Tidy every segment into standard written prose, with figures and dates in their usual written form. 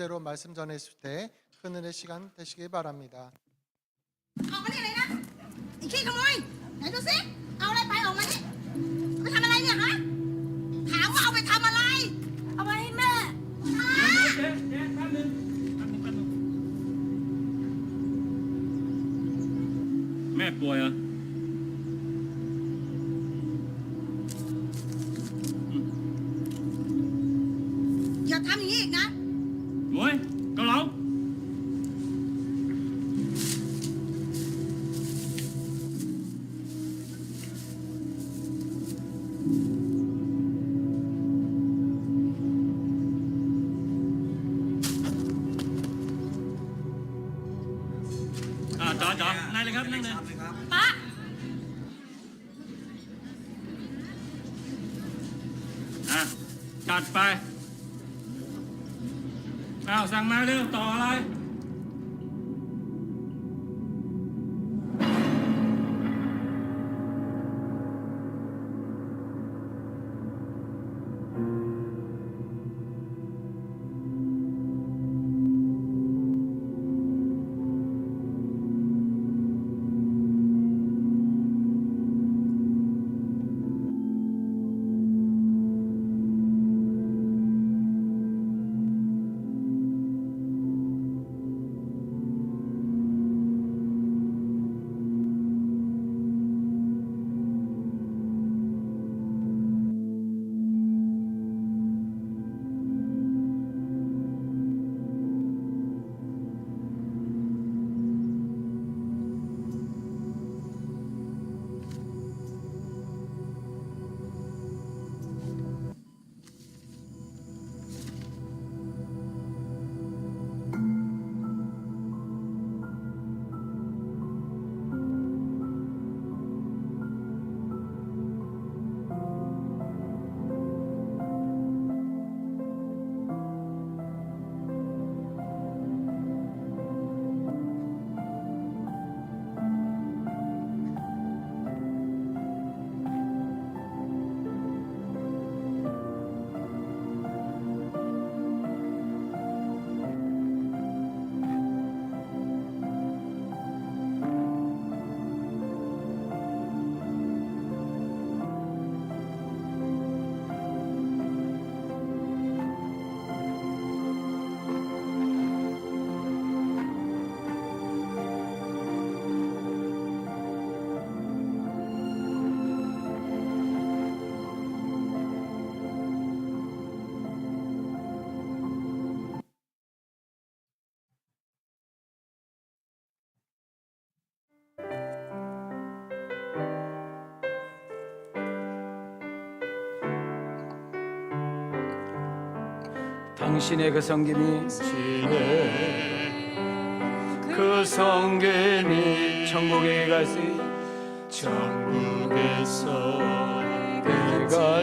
주제로 말씀 전했을 때 큰 은혜 시간 되시길 바랍니다. ออกมานี่เลยนะไอ้ขี้ขโมยไหนดูสิเอาอะไรไปออกมานี่ไปทำอะไรเนี่ยฮะถามว่าเอาไปทำอะไรเอาไปให้แม่ฮะ เจ๊แป๊บนึงแม่ป่วยเหรอ อย่าทำอย่างนี้อีกนะ โว้ยเกาเหลาจ๋อนั่งเลยครับนั่งเลย ป้า จัดไปสั่งมาเร็วต่ออะไร당신의 그 성김이 그 성김이 천국에 가시 천국에서 내가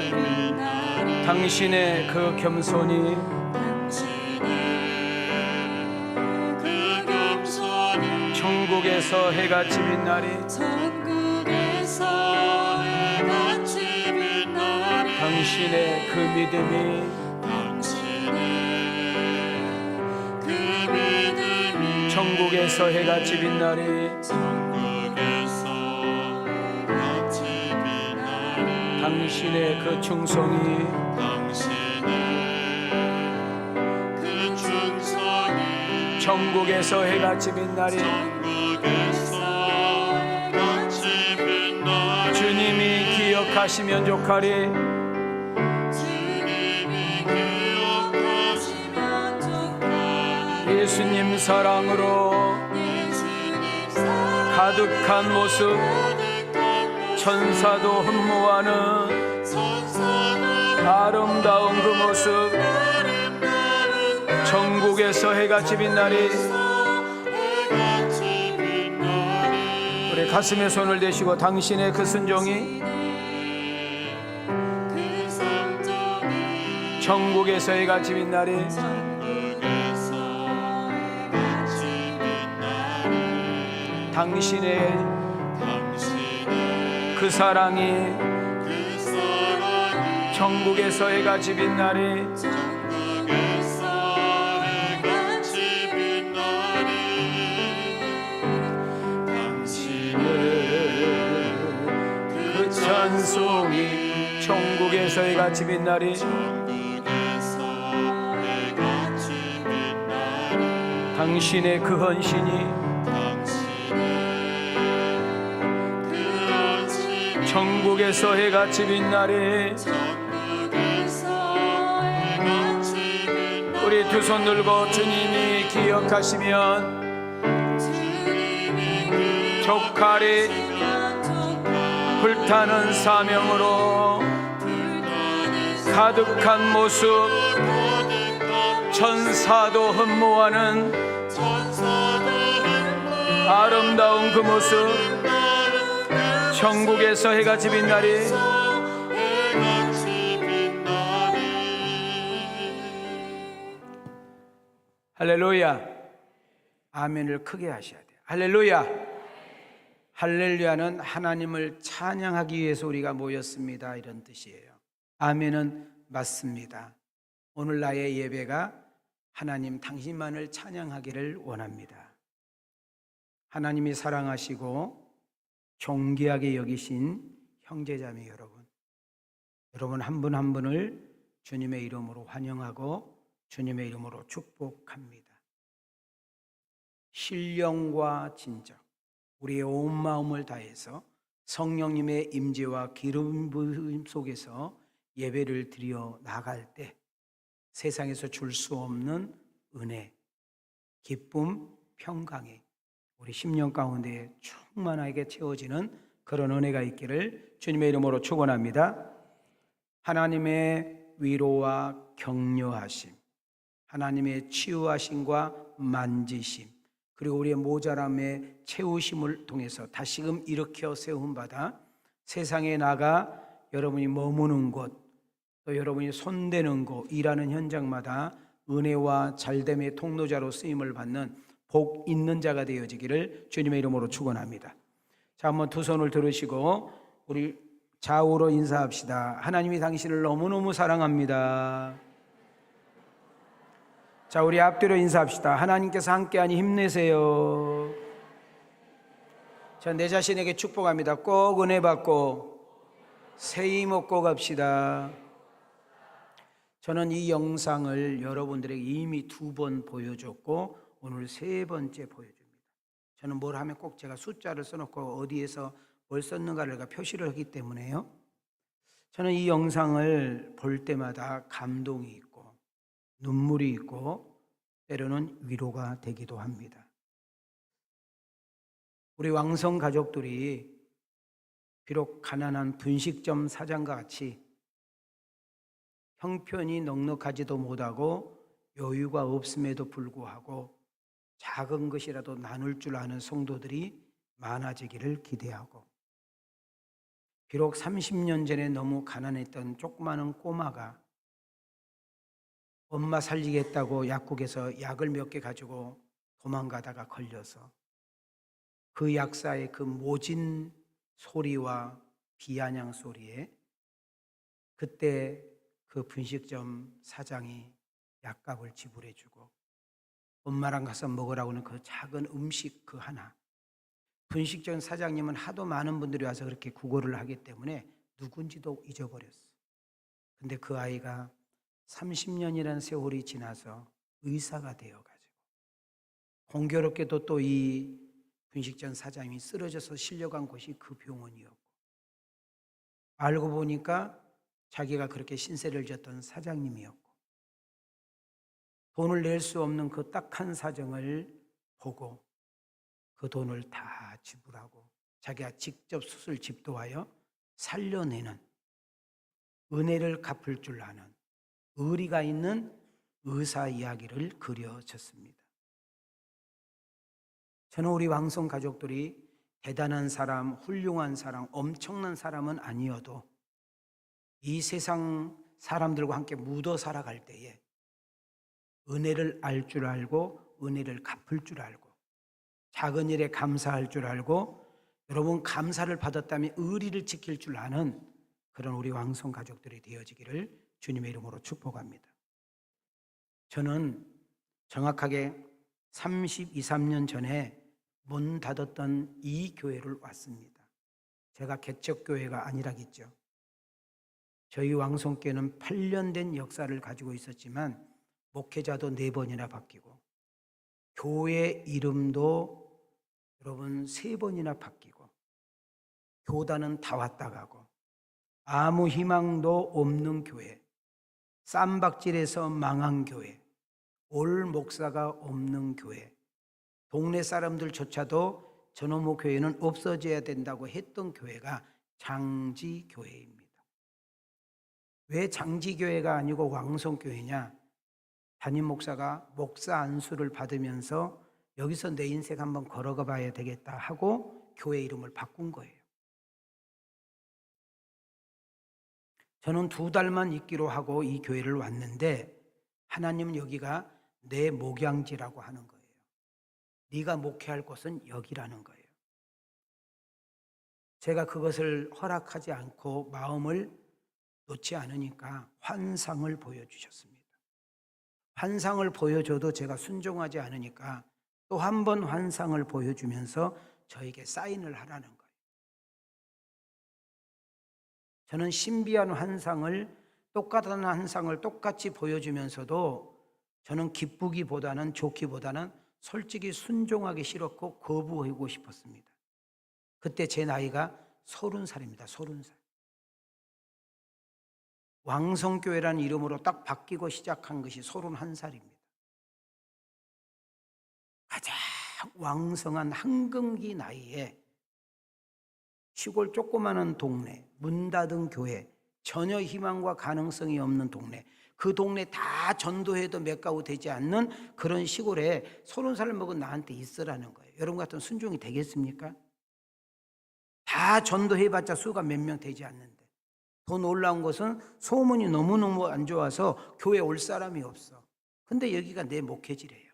당신의 그 겸손이 그 겸손이 천국에서 해같이 빛나리 천국에서 해같이 빛나리 당신의 그 믿음이 그 믿음이 천국에서 해같이 빛나리 천국에서 같이 빛나리 당신의 그 충성이 당신의 그 충성이 천국에서 해같이 빛나리 천국에서 같이 빛나리 주님이 기억하시면 족하리 예수님 사랑으로 가득한 모습 천사도 흠모하는 아름다운 그 모습 천국에서 해같이 빛나리 우리 가슴에 손을 대시고 당신의 그 순종이 천국에서 해같이 빛나리 당신의 그 사랑이 천국에서 해같이 빛나리 천국에서 해같이 빛나리. 천국에서 해같이 빛나리. 당신의 그 헌신이 당신의 그 헌신이 천국에서 해같이 빛나리. 천국에서 해같이 빛나리. 우리 두 손 들고 주님이 기억하시면 주님이 족하리. 불타는 사명으로 가득한 모습, 천사도 흠모하는 아름다운 그 모습, 천국에서 해같이 빛나리. 할렐루야. 아멘을 크게 하셔야 돼요. 할렐루야. 할렐루야는 하나님을 찬양하기 위해서 우리가 모였습니다, 이런 뜻이에요. 아멘은 맞습니다. 오늘 나의 예배가 하나님 당신만을 찬양하기를 원합니다. 하나님이 사랑하시고 존귀하게 여기신 형제자매 여러분 한 분 한 분을 주님의 이름으로 환영하고 주님의 이름으로 축복합니다. 신령과 진정, 우리의 온 마음을 다해서 성령님의 임재와 기름 부음 속에서 예배를 드려 나갈 때 세상에서 줄 수 없는 은혜, 기쁨, 평강이 우리 심령 가운데 충만하게 채워지는 그런 은혜가 있기를 주님의 이름으로 축원합니다. 하나님의 위로와 격려하심, 하나님의 치유하심과 만지심, 그리고 우리의 모자람의 채우심을 통해서 다시금 일으켜 세움 받아 세상에 나가 여러분이 머무는 곳, 또 여러분이 손대는 곳, 일하는 현장마다 은혜와 잘됨의 통로자로 쓰임을 받는 복 있는 자가 되어지기를 주님의 이름으로 축원합니다. 자, 한번 두 손을 들으시고 우리 좌우로 인사합시다. 하나님이 당신을 너무너무 사랑합니다. 자, 우리 앞뒤로 인사합시다. 하나님께서 함께하니 힘내세요. 자, 내 자신에게 축복합니다. 꼭 은혜 받고 새 힘 얻고 갑시다. 저는 이 영상을 여러분들에게 이미 2번 보여줬고 오늘 3번째 보여줍니다. 저는 뭘 하면 꼭 제가 숫자를 써놓고 어디에서 뭘 썼는가를 표시를 하기 때문에요. 저는 이 영상을 볼 때마다 감동이 있고 눈물이 있고 때로는 위로가 되기도 합니다. 우리 왕성 가족들이 비록 가난한 분식점 사장과 같이 형편이 넉넉하지도 못하고 여유가 없음에도 불구하고 작은 것이라도 나눌 줄 아는 성도들이 많아지기를 기대하고, 비록 30년 전에 너무 가난했던 조그마한 꼬마가 엄마 살리겠다고 약국에서 약을 몇 개 가지고 도망가다가 걸려서 그 약사의 그 모진 소리와 비아냥 소리에 그때 그 분식점 사장이 약값을 지불해주고 엄마랑 가서 먹으라고 하는 그 작은 음식 그 하나, 분식점 사장님은 하도 많은 분들이 와서 그렇게 구걸을 하기 때문에 누군지도 잊어버렸어. 근데 그 아이가 30년이라는 세월이 지나서 의사가 되어가지고 공교롭게도 또 이 분식점 사장님이 쓰러져서 실려간 곳이 그 병원이었고, 알고 보니까 자기가 그렇게 신세를 졌던 사장님이었고, 돈을 낼 수 없는 그 딱한 사정을 보고 그 돈을 다 지불하고 자기가 직접 수술 집도하여 살려내는, 은혜를 갚을 줄 아는 의리가 있는 의사 이야기를 그려졌습니다. 저는 우리 왕성 가족들이 대단한 사람, 훌륭한 사람, 엄청난 사람은 아니어도 이 세상 사람들과 함께 묻어 살아갈 때에 은혜를 알 줄 알고 은혜를 갚을 줄 알고 작은 일에 감사할 줄 알고 여러분 감사를 받았다면 의리를 지킬 줄 아는 그런 우리 왕성 가족들이 되어지기를 주님의 이름으로 축복합니다. 저는 정확하게 32~33년 전에 문 닫았던 이 교회를 왔습니다. 제가 개척교회가 아니라겠죠. 저희 왕성교회는 8년 된 역사를 가지고 있었지만 목회자도 4번이나 바뀌고 교회 이름도 여러분 3번이나 바뀌고 교단은 다 왔다 가고 아무 희망도 없는 교회, 쌈박질에서 망한 교회, 올 목사가 없는 교회, 동네 사람들조차도 저놈의 교회는 없어져야 된다고 했던 교회가 장지교회입니다. 왜 장지교회가 아니고 왕성교회냐? 담임 목사가 목사 안수를 받으면서 여기서 내 인생 한번 걸어가 봐야 되겠다 하고 교회 이름을 바꾼 거예요. 저는 2달만 있기로 하고 이 교회를 왔는데 하나님은 여기가 내 목양지라고 하는 거예요. 네가 목회할 곳은 여기라는 거예요. 제가 그것을 허락하지 않고 마음을 놓지 않으니까 환상을 보여주셨습니다. 환상을 보여줘도 제가 순종하지 않으니까 또 한 번 환상을 보여주면서 저에게 사인을 하라는 거예요. 저는 신비한 환상을, 똑같은 환상을 똑같이 보여주면서도 저는 기쁘기보다는, 좋기보다는 솔직히 순종하기 싫었고 거부하고 싶었습니다. 그때 제 나이가 30살입니다. 30살. 왕성교회라는 이름으로 딱 바뀌고 시작한 것이 31살입니다. 가장 왕성한 한금기 나이에 시골 조그마한 동네, 문 닫은 교회, 전혀 희망과 가능성이 없는 동네, 그 동네 다 전도해도 몇 가구 되지 않는 그런 시골에 30살 먹은 나한테 있으라는 거예요. 여러분 같은 순종이 되겠습니까? 다 전도해봤자 수가 몇 명 되지 않는데. 더 놀라운 것은 소문이 너무너무 안 좋아서 교회 올 사람이 없어. 근데 여기가 내 목회지래요.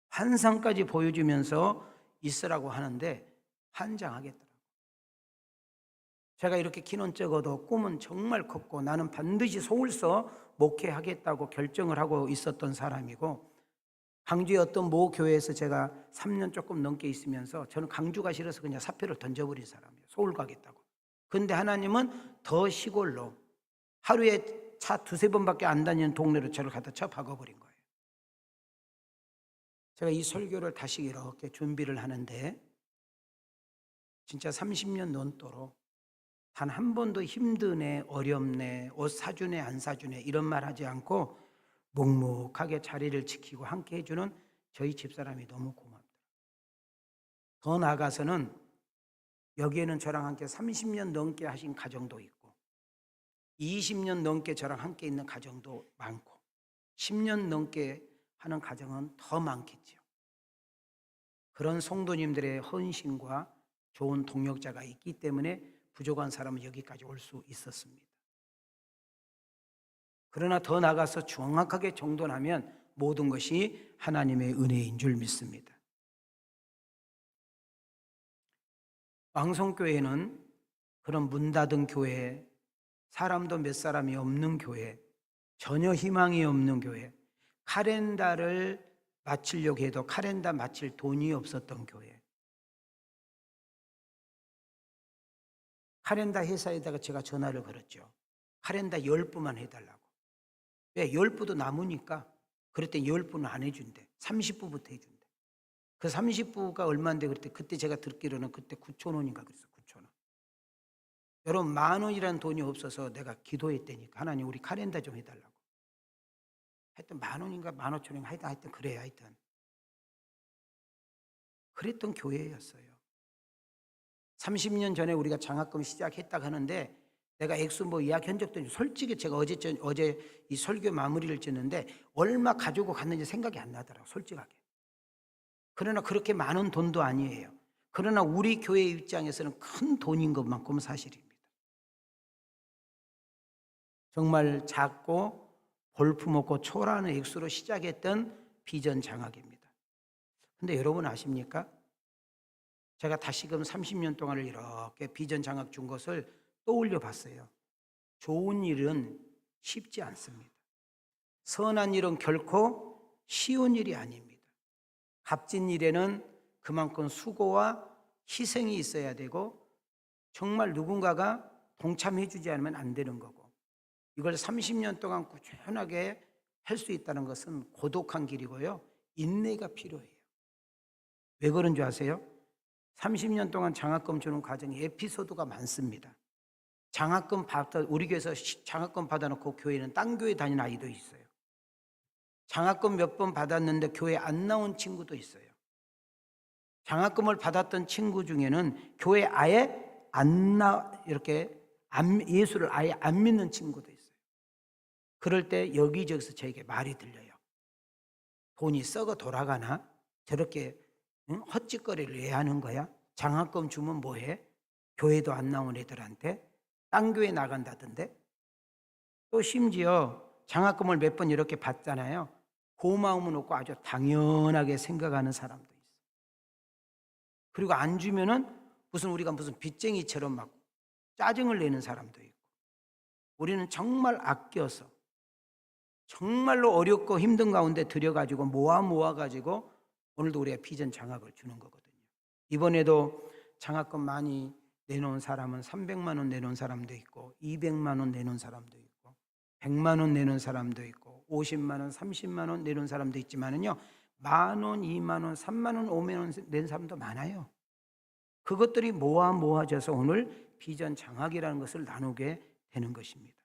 환상까지 보여주면서 있으라고 하는데 환장하겠더라고. 제가 이렇게 키는 적어도 꿈은 정말 컸고 나는 반드시 서울서 목회하겠다고 결정을 하고 있었던 사람이고, 강주의 어떤 모 교회에서 제가 3년 조금 넘게 있으면서 저는 강주가 싫어서 그냥 사표를 던져버린 사람이에요. 서울 가겠다고. 근데 하나님은 더 시골로, 하루에 차 2-3번밖에 안 다니는 동네로 저를 갖다 쳐 박아버린 거예요. 제가 이 설교를 다시 이렇게 준비를 하는데 진짜 30년 넘도록 단 한 번도 힘드네, 어렵네, 옷 사주네, 안 사주네 이런 말 하지 않고 묵묵하게 자리를 지키고 함께 해주는 저희 집사람이 너무 고맙더라고요. 더 나아가서는 여기에는 저랑 함께 30년 넘게 하신 가정도 있고 20년 넘게 저랑 함께 있는 가정도 많고 10년 넘게 하는 가정은 더 많겠죠. 그런 성도님들의 헌신과 좋은 동역자가 있기 때문에 부족한 사람은 여기까지 올 수 있었습니다. 그러나 더 나아가서 정확하게 정돈하면 모든 것이 하나님의 은혜인 줄 믿습니다. 왕성교회는 그런 문 닫은 교회, 사람도 몇 사람이 없는 교회, 전혀 희망이 없는 교회, 카렌다를 마치려고 해도 카렌다 마칠 돈이 없었던 교회. 카렌다 회사에다가 제가 전화를 걸었죠. 카렌다 10부만 해달라고. 왜? 10부도 남으니까. 그랬더니 10부는 안 해준대. 30부부터 해준대. 그 30부가 얼마인데 그때 제가 듣기로는 그때 9,000원인가 그랬어. 9,000원. 여러분 10,000원이라는 돈이 없어서 내가 기도했다니까. 하나님 우리 카렌다 좀 해달라고. 하여튼 10,000원인가 15,000원인가 하여튼 그래요. 하여튼 그랬던 교회였어요. 30년 전에 우리가 장학금 시작했다고 하는데 내가 액수 이야기한 적도 있는데 솔직히 제가 어제 이 설교 마무리를 짓는데 얼마 가지고 갔는지 생각이 안 나더라고요. 솔직하게. 그러나 그렇게 많은 돈도 아니에요. 그러나 우리 교회 입장에서는 큰 돈인 것만큼은 사실입니다. 정말 작고 볼품없고 초라한 액수로 시작했던 비전 장학입니다. 근데 여러분 아십니까? 제가 다시금 30년 동안을 이렇게 비전 장학 준 것을 떠올려 봤어요. 좋은 일은 쉽지 않습니다. 선한 일은 결코 쉬운 일이 아닙니다. 값진 일에는 그만큼 수고와 희생이 있어야 되고 정말 누군가가 동참해 주지 않으면 안 되는 거고, 이걸 30년 동안 꾸준하게 할 수 있다는 것은 고독한 길이고요, 인내가 필요해요. 왜 그런 줄 아세요? 30년 동안 장학금 주는 과정에 에피소드가 많습니다. 우리 교회에서 장학금 받아놓고 교회는 딴 교회 다니는 아이도 있어요. 장학금 몇 번 받았는데 교회 안 나온 친구도 있어요. 장학금을 받았던 친구 중에는 교회 아예 예수를 아예 안 믿는 친구도 있어요. 그럴 때 여기저기서 저에게 말이 들려요. 돈이 썩어 돌아가나? 저렇게 헛짓거리를 왜 하는 거야? 장학금 주면 뭐해? 교회도 안 나온 애들한테? 딴 교회 나간다던데? 또 심지어 장학금을 몇 번 이렇게 받잖아요. 고마움은 없고 아주 당연하게 생각하는 사람도 있어요. 그리고 안 주면은 우리가 무슨 빚쟁이처럼 막 짜증을 내는 사람도 있고, 우리는 정말 아껴서 정말로 어렵고 힘든 가운데 들여가지고 모아가지고 오늘도 우리가 비전 장학을 주는 거거든요. 이번에도 장학금 많이 내놓은 사람은 300만 원 내놓은 사람도 있고, 200만 원 내놓은 사람도 있고, 100만 원 내놓은 사람도 있고, 50만 원, 30만 원 내놓은 사람도 있지만은요, 10,000원, 2만 원, 3만 원, 5만 원 낸 사람도 많아요. 그것들이 모아져서 오늘 비전 장학이라는 것을 나누게 되는 것입니다.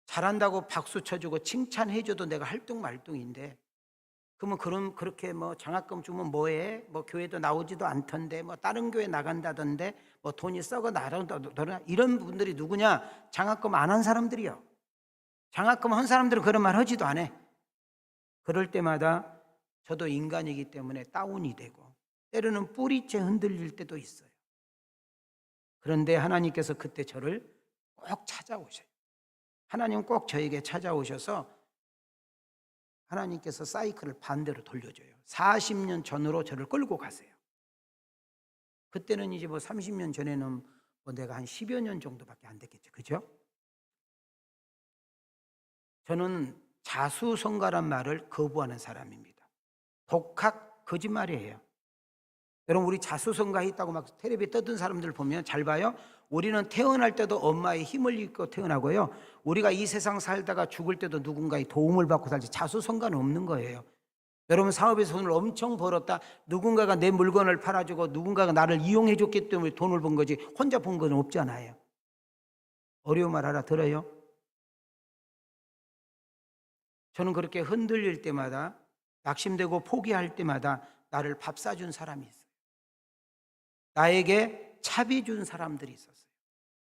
잘한다고 박수 쳐주고 칭찬해줘도 내가 할뚱말뚱인데, 그러면 그렇게 장학금 주면 뭐해? 교회도 나오지도 않던데, 다른 교회 나간다던데, 돈이 썩어 나간다던데, 이런 분들이 누구냐? 장학금 안 한 사람들이요. 장학금 한 사람들은 그런 말 하지도 않아. 그럴 때마다 저도 인간이기 때문에 다운이 되고, 때로는 뿌리째 흔들릴 때도 있어요. 그런데 하나님께서 그때 저를 꼭 찾아오셔요. 하나님은 꼭 저에게 찾아오셔서 하나님께서 사이클을 반대로 돌려줘요. 40년 전으로 저를 끌고 가세요. 그때는 이제 30년 전에는 내가 한 10여 년 정도밖에 안 됐겠죠. 그죠? 저는 자수성가란 말을 거부하는 사람입니다. 독학 거짓말이에요. 여러분, 우리 자수성가했다고 막 텔레비에 떠든 사람들 보면 잘 봐요. 우리는 태어날 때도 엄마의 힘을 입고 태어나고요, 우리가 이 세상 살다가 죽을 때도 누군가의 도움을 받고 살지, 자수성가는 없는 거예요. 여러분, 사업에서 돈을 엄청 벌었다, 누군가가 내 물건을 팔아주고 누군가가 나를 이용해 줬기 때문에 돈을 번 거지, 혼자 번 건 없잖아요. 어려운 말 알아들어요? 저는 그렇게 흔들릴 때마다, 낙심되고 포기할 때마다 나를 밥 사준 사람이 있어요. 나에게 차비 준 사람들이 있었어요.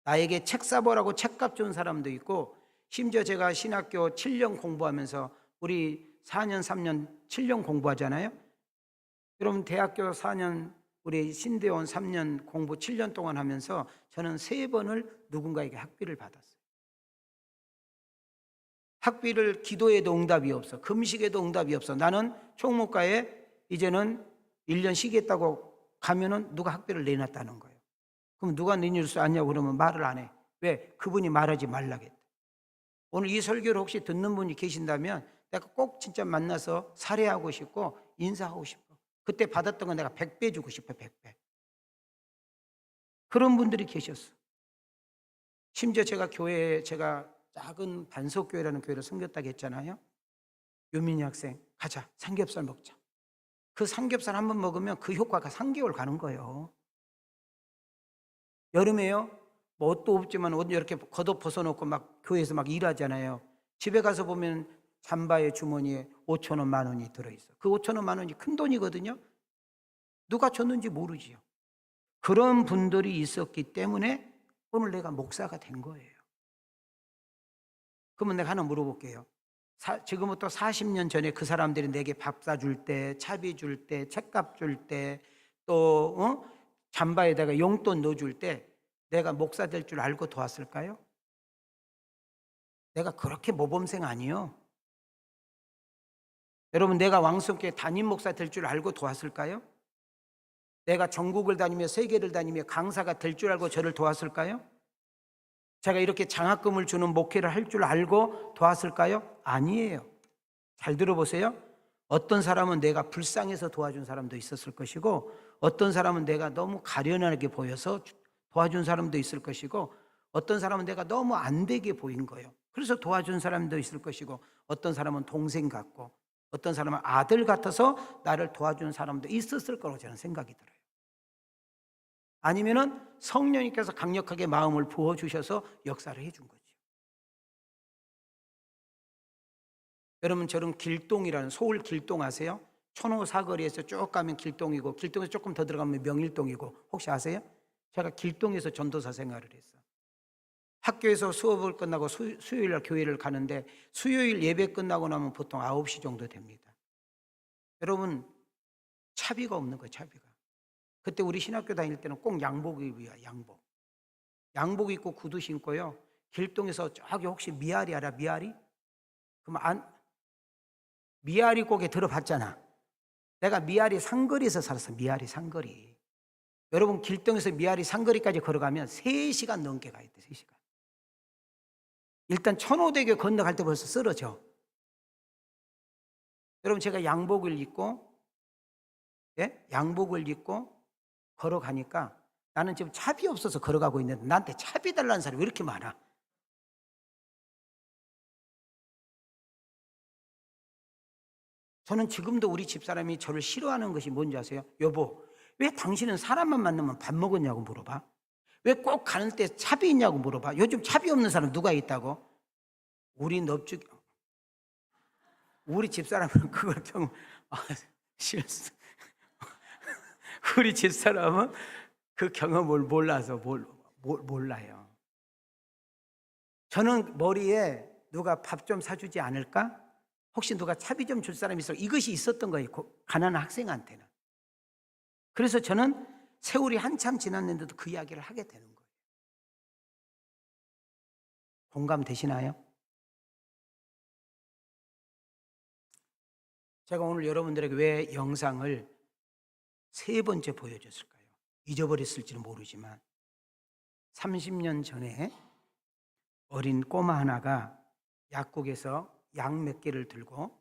나에게 책 사보라고 책값 준 사람도 있고, 심지어 제가 신학교 7년 공부하면서, 우리 4년, 3년, 7년 공부하잖아요. 여러분, 대학교 4년, 우리 신대원 3년 공부 7년 동안 하면서 저는 3번을 누군가에게 학비를 받았어요. 학비를 기도해도 응답이 없어, 금식에도 응답이 없어. 나는 총무과에 이제는 1년 쉬겠다고 가면은 누가 학비를 내놨다는 거예요. 그럼 누가 내줄 수 아냐고 그러면 말을 안 해. 왜? 그분이 말하지 말라겠다. 오늘 이 설교를 혹시 듣는 분이 계신다면 내가 꼭 진짜 만나서 살해하고 싶고 인사하고 싶어. 그때 받았던 건 내가 100배 주고 싶어. 100배. 그런 분들이 계셨어. 심지어 제가 작은 반석교회라는 교회를 섬겼다고 했잖아요. 유민이 학생, 가자, 삼겹살 먹자. 그 삼겹살 한 번 먹으면 그 효과가 3개월 가는 거예요. 여름에요, 옷도 없지만 옷 이렇게 겉옷 벗어놓고 막 교회에서 막 일하잖아요. 집에 가서 보면 잠바의 주머니에 5,000원, 10,000원이 들어있어. 그 5,000원, 10,000원이 큰 돈이거든요. 누가 줬는지 모르지요. 그런 분들이 있었기 때문에 오늘 내가 목사가 된 거예요. 그러면 내가 하나 물어볼게요. 지금부터 40년 전에 그 사람들이 내게 밥 사줄 때, 차비 줄 때, 책값 줄 때, 또 잠바에다가 용돈 넣어줄 때 내가 목사 될 줄 알고 도왔을까요? 내가 그렇게 모범생 아니요. 여러분, 내가 왕성교회 담임 목사 될 줄 알고 도왔을까요? 내가 전국을 다니며 세계를 다니며 강사가 될 줄 알고 저를 도왔을까요? 제가 이렇게 장학금을 주는 목회를 할 줄 알고 도왔을까요? 아니에요. 잘 들어보세요. 어떤 사람은 내가 불쌍해서 도와준 사람도 있었을 것이고, 어떤 사람은 내가 너무 가련하게 보여서 도와준 사람도 있을 것이고 어떤 사람은 내가 너무 안 되게 보인 거예요. 그래서 도와준 사람도 있을 것이고 어떤 사람은 동생 같고 어떤 사람은 아들 같아서 나를 도와준 사람도 있었을 거라고 저는 생각이 들어요. 아니면은 성령님께서 강력하게 마음을 부어주셔서 역사를 해준 거죠. 여러분 저는 길동이라는 서울 길동 아세요? 천호 사거리에서 쭉 가면 길동이고 길동에서 조금 더 들어가면 명일동이고 혹시 아세요? 제가 길동에서 전도사 생활을 했어요. 학교에서 수업을 끝나고 수요일 날 교회를 가는데 수요일 예배 끝나고 나면 보통 9시 정도 됩니다. 여러분 차비가 없는 거예요. 차비가. 그때 우리 신학교 다닐 때는 꼭 양복 입어요. 양복 입고 구두 신고요. 길동에서 저기 혹시 미아리 알아? 미아리? 그럼 미아리 꼭에 들어봤잖아. 내가 미아리 상거리에서 살았어. 미아리 상거리. 여러분 길동에서 미아리 상거리까지 걸어가면 3시간 넘게 가야 돼. 3시간. 일단 천호대교 건너갈 때 벌써 쓰러져. 여러분 제가 양복을 입고 걸어가니까 나는 지금 차비 없어서 걸어가고 있는데 나한테 차비 달라는 사람이 왜 이렇게 많아? 저는 지금도 우리 집사람이 저를 싫어하는 것이 뭔지 아세요? 여보, 왜 당신은 사람만 만나면 밥 먹었냐고 물어봐? 왜 꼭 가는 때 차비 있냐고 물어봐? 요즘 차비 없는 사람 누가 있다고? 우리 집사람은 그걸 싫었어. 우리 집사람은 그 경험을 몰라서 몰라요. 저는 머리에 누가 밥 좀 사주지 않을까? 혹시 누가 차비 좀 줄 사람이 있어? 이것이 있었던 거예요. 가난한 학생한테는. 그래서 저는 세월이 한참 지났는데도 그 이야기를 하게 되는 거예요. 공감되시나요? 제가 오늘 여러분들에게 왜 영상을 3번째 보여줬을까요? 잊어버렸을지는 모르지만 30년 전에 어린 꼬마 하나가 약국에서 약 몇 개를 들고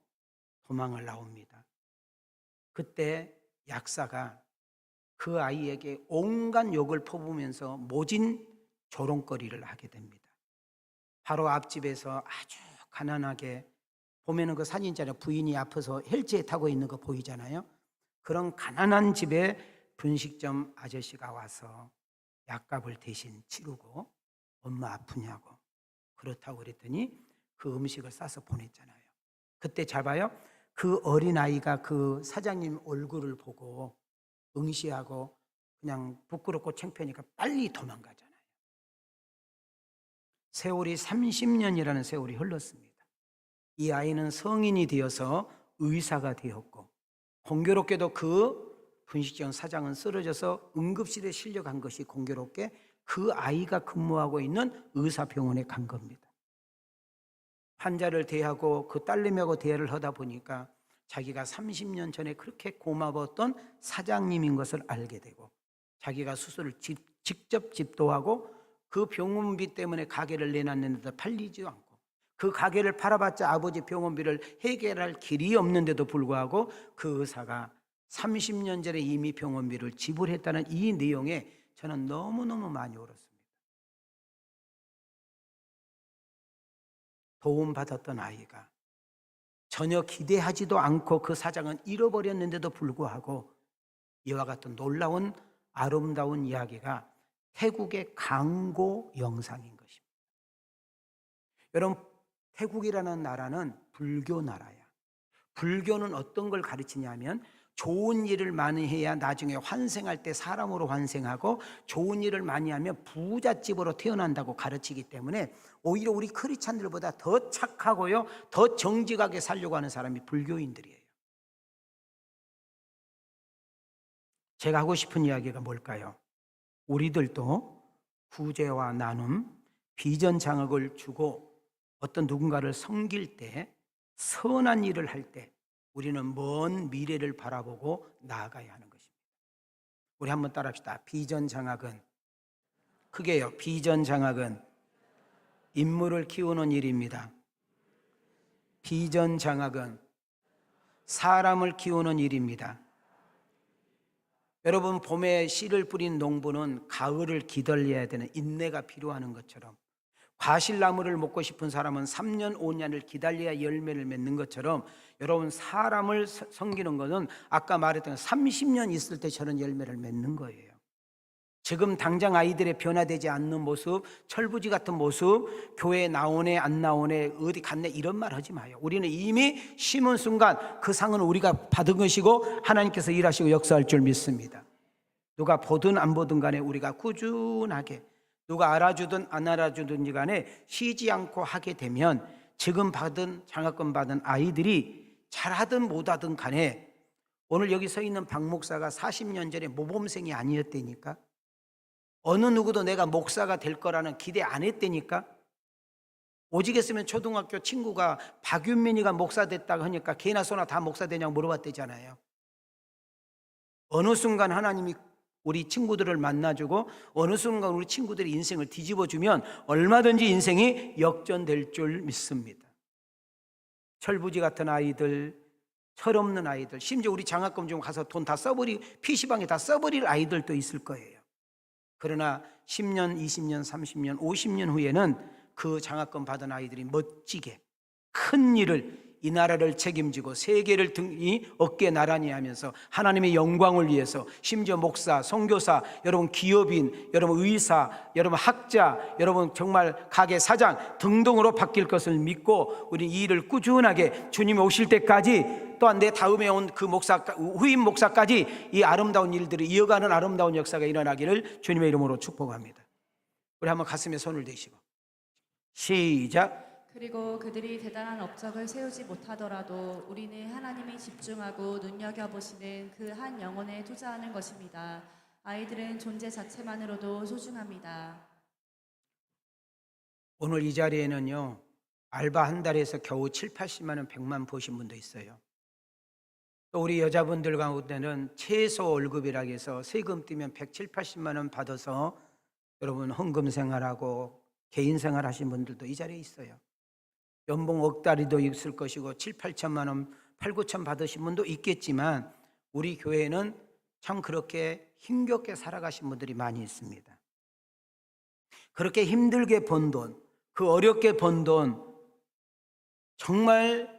도망을 나옵니다. 그때 약사가 그 아이에게 온갖 욕을 퍼부으면서 모진 조롱거리를 하게 됩니다. 바로 앞집에서 아주 가난하게 보면은 그 사진 있잖아요. 부인이 앞에서 헬체에 타고 있는 거 보이잖아요. 그런 가난한 집에 분식점 아저씨가 와서 약값을 대신 치르고 엄마 아프냐고 그렇다고 그랬더니 그 음식을 싸서 보냈잖아요. 그때 잘 봐요. 그 어린아이가 그 사장님 얼굴을 보고 응시하고 그냥 부끄럽고 창피하니까 빨리 도망가잖아요. 세월이 30년이라는 세월이 흘렀습니다. 이 아이는 성인이 되어서 의사가 되었고 공교롭게도 그 분식점 사장은 쓰러져서 응급실에 실려간 것이 공교롭게 그 아이가 근무하고 있는 의사병원에 간 겁니다. 환자를 대하고 그 딸내미하고 대화를 하다 보니까 자기가 30년 전에 그렇게 고마웠던 사장님인 것을 알게 되고 자기가 수술을 직접 집도하고 그 병원비 때문에 가게를 내놨는데도 팔리지 않고 그 가게를 팔아봤자 아버지 병원비를 해결할 길이 없는데도 불구하고 그 의사가 30년 전에 이미 병원비를 지불했다는 이 내용에 저는 너무너무 많이 울었습니다. 도움받았던 아이가 전혀 기대하지도 않고 그 사장은 잃어버렸는데도 불구하고 이와 같은 놀라운 아름다운 이야기가 태국의 강고 영상인 것입니다. 여러분 태국이라는 나라는 불교 나라야. 불교는 어떤 걸 가르치냐면 좋은 일을 많이 해야 나중에 환생할 때 사람으로 환생하고 좋은 일을 많이 하면 부잣집으로 태어난다고 가르치기 때문에 오히려 우리 크리스찬들보다 더 착하고요, 더 정직하게 살려고 하는 사람이 불교인들이에요. 제가 하고 싶은 이야기가 뭘까요? 우리들도 구제와 나눔, 비전 장악을 주고 어떤 누군가를 섬길 때, 선한 일을 할 때 우리는 먼 미래를 바라보고 나아가야 하는 것입니다. 우리 한번 따라합시다. 비전 장악은, 크게요. 비전 장악은 인물을 키우는 일입니다. 비전 장악은 사람을 키우는 일입니다. 여러분, 봄에 씨를 뿌린 농부는 가을을 기다려야 되는 인내가 필요한 것처럼, 과실나무를 먹고 싶은 사람은 3년 5년을 기다려야 열매를 맺는 것처럼, 여러분, 사람을 섬기는 것은 아까 말했던 30년 있을 때 저런 열매를 맺는 거예요. 지금 당장 아이들의 변화되지 않는 모습, 철부지 같은 모습, 교회에 나오네 안 나오네 어디 갔네 이런 말 하지 마요. 우리는 이미 심은 순간 그 상은 우리가 받은 것이고 하나님께서 일하시고 역사할 줄 믿습니다. 누가 보든 안 보든 간에 우리가 꾸준하게, 누가 알아주든 안 알아주든지 간에 쉬지 않고 하게 되면 지금 받은 장학금 받은 아이들이 잘하든 못하든 간에, 오늘 여기 서 있는 박 목사가 40년 전에 모범생이 아니었다니까. 어느 누구도 내가 목사가 될 거라는 기대 안 했다니까. 오직 했으면 초등학교 친구가 박윤민이가 목사 됐다고 하니까 개나 소나 다 목사 되냐고 물어봤대잖아요. 어느 순간 하나님이 우리 친구들을 만나주고 어느 순간 우리 친구들의 인생을 뒤집어주면 얼마든지 인생이 역전될 줄 믿습니다. 철부지 같은 아이들, 철없는 아이들, 심지어 우리 장학금 좀 가서 돈 다 PC방에 다 써버릴 아이들도 있을 거예요. 그러나 10년, 20년, 30년, 50년 후에는 그 장학금 받은 아이들이 멋지게 큰 일을, 이 나라를 책임지고 세계를 어깨에 나란히 하면서 하나님의 영광을 위해서, 심지어 목사, 선교사, 여러분 기업인, 여러분 의사, 여러분 학자, 여러분 정말 가게 사장 등등으로 바뀔 것을 믿고 우리 이 일을 꾸준하게 주님이 오실 때까지, 또한 내 다음에 온 그 목사, 후임 목사까지 이 아름다운 일들을 이어가는 아름다운 역사가 일어나기를 주님의 이름으로 축복합니다. 우리 한번 가슴에 손을 대시고 시작. 그리고 그들이 대단한 업적을 세우지 못하더라도 우리는 하나님이 집중하고 눈여겨보시는 그 한 영혼에 투자하는 것입니다. 아이들은 존재 자체만으로도 소중합니다. 오늘 이 자리에는요, 알바 한 달에서 겨우 7, 80만 원, 100만 버신 분도 있어요. 또 우리 여자분들 가운데는 최소 월급이라고 해서 세금 떼면 107, 80만 원 받아서 여러분 헌금 생활하고 개인 생활 하신 분들도 이 자리에 있어요. 연봉 억다리도 있을 것이고 7, 8천만 원, 8, 9천 받으신 분도 있겠지만 우리 교회는 참 그렇게 힘겹게 살아가신 분들이 많이 있습니다. 그렇게 힘들게 번 돈, 그 어렵게 번 돈, 정말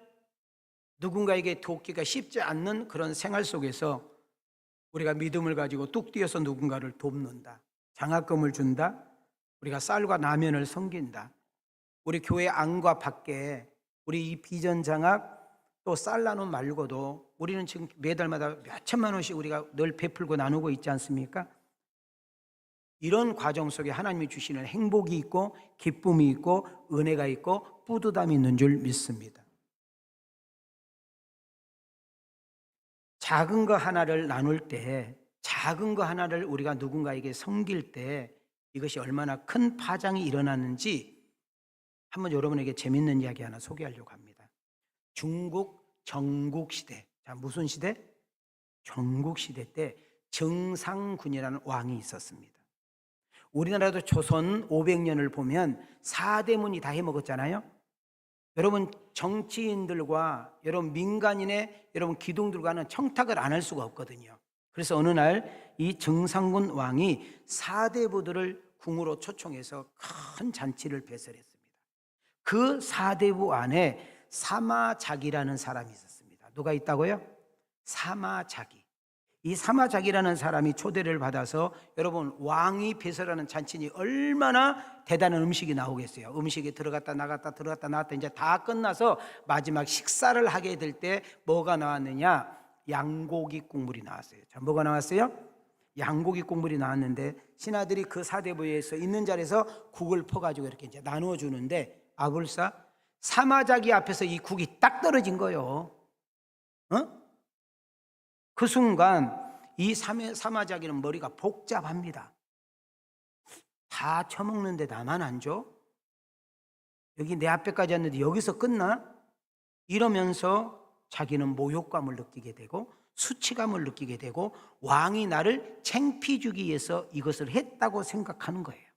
누군가에게 돕기가 쉽지 않는 그런 생활 속에서 우리가 믿음을 가지고 뚝 뛰어서 누군가를 돕는다, 장학금을 준다, 우리가 쌀과 라면을 섬긴다. 우리 교회 안과 밖에 우리 이 비전 장학 또 쌀 나눔 말고도 우리는 지금 매달마다 몇 천만 원씩 우리가 늘 베풀고 나누고 있지 않습니까? 이런 과정 속에 하나님이 주시는 행복이 있고 기쁨이 있고 은혜가 있고 뿌듯함이 있는 줄 믿습니다. 작은 거 하나를 나눌 때, 작은 거 하나를 우리가 누군가에게 섬길 때 이것이 얼마나 큰 파장이 일어나는지 한번 여러분에게 재밌는 이야기 하나 소개하려고 합니다. 중국 정국시대, 자 무슨 시대? 정국시대 때 정상군이라는 왕이 있었습니다. 우리나라도 조선 500년을 보면 4대문이 다 해먹었잖아요. 여러분 정치인들과 여러분 민간인의 여러분 기둥들과는 청탁을 안 할 수가 없거든요. 그래서 어느 날 이 정상군 왕이 4대부들을 궁으로 초청해서 큰 잔치를 배설했습니다. 그 4대부 안에 사마작이라는 사람이 있었습니다. 누가 있다고요? 사마작이. 이 사마작이라는 사람이 초대를 받아서, 여러분 왕이 배설하는 잔치니 얼마나 대단한 음식이 나오겠어요. 음식이 들어갔다 나갔다 들어갔다 나왔다 이제 다 끝나서 마지막 식사를 하게 될 때 뭐가 나왔느냐? 양고기 국물이 나왔어요. 자, 뭐가 나왔어요? 양고기 국물이 나왔는데 신하들이 그 사대부에서 있는 자리에서 국을 퍼가지고 이렇게 이제 나누어 주는데 아불사 사마자기 앞에서 이 국이 딱 떨어진 거예요. 그 순간 이 사마자기는 머리가 복잡합니다. 다 처먹는데 나만 안 줘? 여기 내 앞에까지 왔는데 여기서 끝나? 이러면서 자기는 모욕감을 느끼게 되고 수치감을 느끼게 되고 왕이 나를 창피 주기 위해서 이것을 했다고 생각하는 거예요.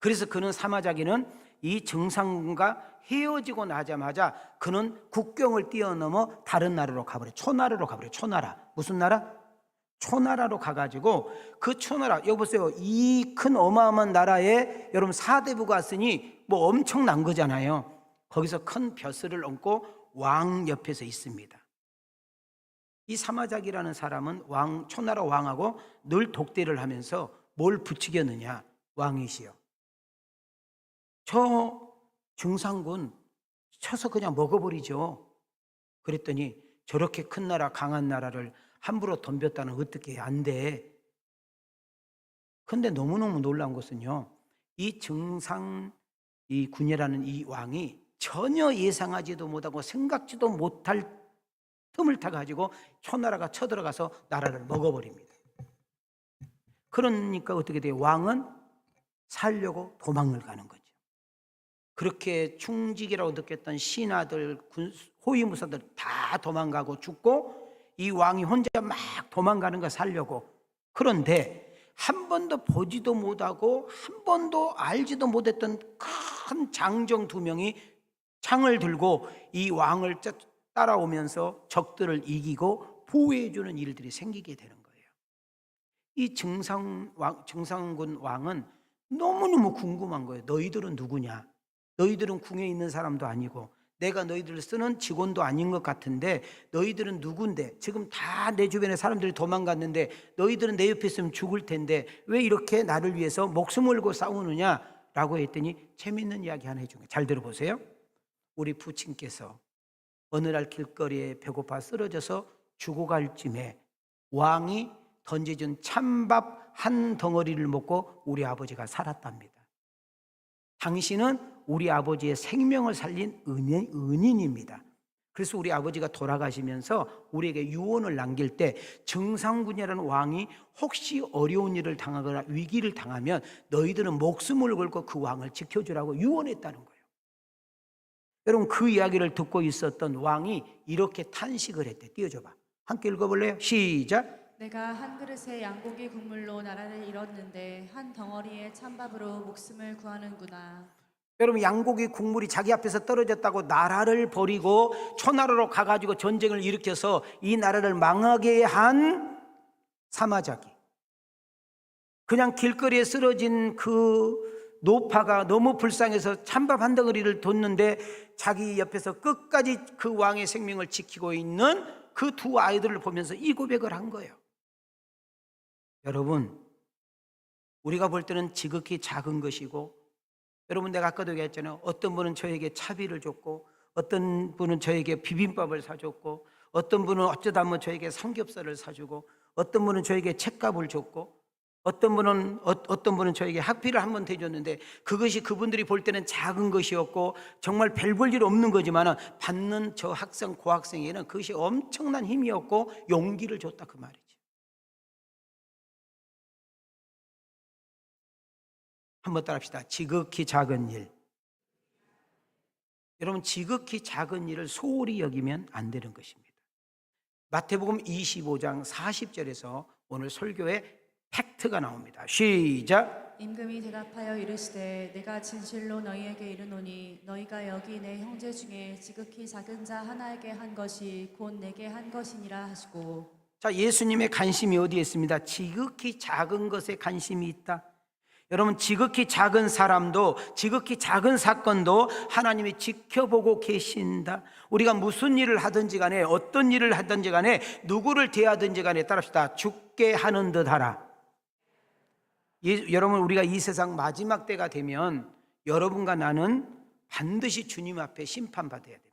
그래서 그는 사마자기는 이 정상군과 헤어지고 나자마자 그는 국경을 뛰어넘어 다른 나라로 가버려요. 초나라로 가버려요. 초나라. 무슨 나라? 초나라로 가가지고 그 초나라, 여기 보세요. 이 큰 어마어마한 나라에 여러분 사대부가 왔으니 뭐 엄청난 거잖아요. 거기서 큰 벼슬을 얹고 왕 옆에서 있습니다. 이 사마작이라는 사람은 초나라 왕하고 늘 독대를 하면서 뭘 부추겼느냐? 왕이시여, 저 증상군 쳐서 그냥 먹어버리죠. 그랬더니 저렇게 큰 나라, 강한 나라를 함부로 덤볐다는 어떻게 안 돼. 근데 너무너무 놀라운 것은요, 이 이 군이라는 이 왕이 전혀 예상하지도 못하고 생각지도 못할 틈을 타가지고 초나라가 쳐들어가서 나라를 먹어버립니다. 그러니까 어떻게 돼요? 왕은 살려고 도망을 가는 거죠. 그렇게 충직이라고 느꼈던 신하들, 호위무사들 다 도망가고 죽고 이 왕이 혼자 막 도망가는 거 살려고. 그런데 한 번도 보지도 못하고 한 번도 알지도 못했던 큰 장정 2명이 창을 들고 이 왕을 따라오면서 적들을 이기고 보호해주는 일들이 생기게 되는 거예요. 이 증상군 왕은 너무너무 궁금한 거예요. 너희들은 누구냐? 너희들은 궁에 있는 사람도 아니고 내가 너희들을 쓰는 직원도 아닌 것 같은데 너희들은 누군데? 지금 다 내 주변에 사람들이 도망갔는데 너희들은 내 옆에 있으면 죽을 텐데 왜 이렇게 나를 위해서 목숨을 걸고 싸우느냐? 라고 했더니 재미있는 이야기 하나 해준 거예요. 잘 들어보세요. 우리 부친께서 어느 날 길거리에 배고파 쓰러져서 죽어갈 쯤에 왕이 던져준 찬밥 한 덩어리를 먹고 우리 아버지가 살았답니다. 당신은 우리 아버지의 생명을 살린 은인입니다. 그래서 우리 아버지가 돌아가시면서 우리에게 유언을 남길 때 증상군이라는 왕이 혹시 어려운 일을 당하거나 위기를 당하면 너희들은 목숨을 걸고 그 왕을 지켜주라고 유언했다는 거예요. 여러분, 그 이야기를 듣고 있었던 왕이 이렇게 탄식을 했대. 띄워줘봐. 함께 읽어볼래요? 시작. 내가 한 그릇의 양고기 국물로 나라를 잃었는데 한 덩어리의 찬밥으로 목숨을 구하는구나. 여러분, 양고기 국물이 자기 앞에서 떨어졌다고 나라를 버리고 초나라로 가가지고 전쟁을 일으켜서 이 나라를 망하게 한 사마자기, 그냥 길거리에 쓰러진 그 노파가 너무 불쌍해서 찬밥 한 덩어리를 뒀는데 자기 옆에서 끝까지 그 왕의 생명을 지키고 있는 그 2 아이들을 보면서 이 고백을 한 거예요. 여러분, 우리가 볼 때는 지극히 작은 것이고, 여러분, 내가 아까도 얘기했잖아요. 어떤 분은 저에게 차비를 줬고, 어떤 분은 저에게 비빔밥을 사줬고, 어떤 분은 어쩌다 보면 저에게 삼겹살을 사주고, 어떤 분은 저에게 책값을 줬고, 어떤 분은 저에게 학비를 한 번 대줬는데 그것이 그분들이 볼 때는 작은 것이었고 정말 별 볼 일 없는 거지만 받는 저 학생, 고학생에게는 그것이 엄청난 힘이었고 용기를 줬다, 그 말이죠. 한번 따라합시다. 지극히 작은 일. 여러분, 지극히 작은 일을 소홀히 여기면 안 되는 것입니다. 마태복음 25장 40절에서 오늘 설교에 팩트가 나옵니다. 시작. 임금이 대답하여 이르시되 내가 진실로 너희에게 이르노니 너희가 여기 내 형제 중에 지극히 작은 자 하나에게 한 것이 곧 내게 한 것이니라 하시고. 자, 예수님의 관심이 어디에 있습니다? 지극히 작은 것에 관심이 있다. 여러분, 지극히 작은 사람도, 지극히 작은 사건도 하나님이 지켜보고 계신다. 우리가 무슨 일을 하든지 간에, 어떤 일을 하든지 간에, 누구를 대하든지 간에 따라합시다. 죽게 하는 듯 하라. 여러분, 우리가 이 세상 마지막 때가 되면 여러분과 나는 반드시 주님 앞에 심판받아야 됩니다.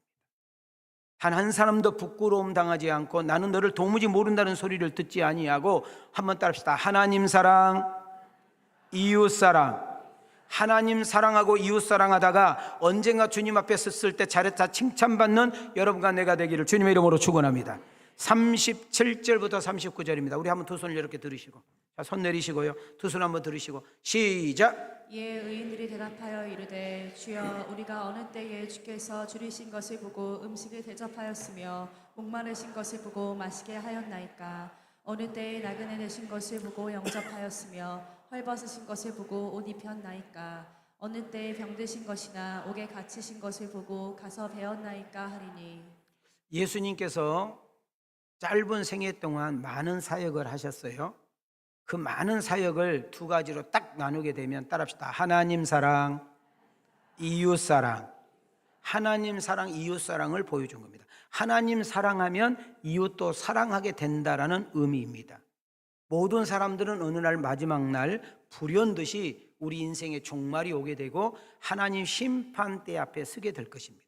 단 한 사람도 부끄러움 당하지 않고 나는 너를 도무지 모른다는 소리를 듣지 아니하고, 한번 따라합시다. 하나님 사랑, 이웃 사랑. 하나님 사랑하고 이웃 사랑하다가 언젠가 주님 앞에 섰을 때 잘했다 칭찬받는 여러분과 내가 되기를 주님의 이름으로 축원합니다. 37절부터 39절입니다. 우리 한번 두 손을 이렇게 들으시고, 자, 손 내리시고요. 두 손 한번 들으시고 시작. 이에 의인들이 대답하여 이르되 주여 우리가 어느 때에 주께서 줄이신 것을 보고 음식을 대접하였으며 목마르신 것을 보고 마시게 하였나이까. 어느 때에 나그네 되신 것을 보고 영접하였으며 헐벗으신 것을 보고 옷 입혔나이까. 어느 때에 병드신 것이나 옥에 갇히신 것을 보고 가서 배웠나이까 하리니. 예수님께서 짧은 생애 동안 많은 사역을 하셨어요. 그 많은 사역을 두 가지로 딱 나누게 되면 따라합시다. 하나님 사랑, 이웃 사랑. 하나님 사랑, 이웃 사랑을 보여준 겁니다. 하나님 사랑하면 이웃도 사랑하게 된다라는 의미입니다. 모든 사람들은 어느 날 마지막 날 불현듯이 우리 인생의 종말이 오게 되고 하나님 심판대 앞에 서게 될 것입니다.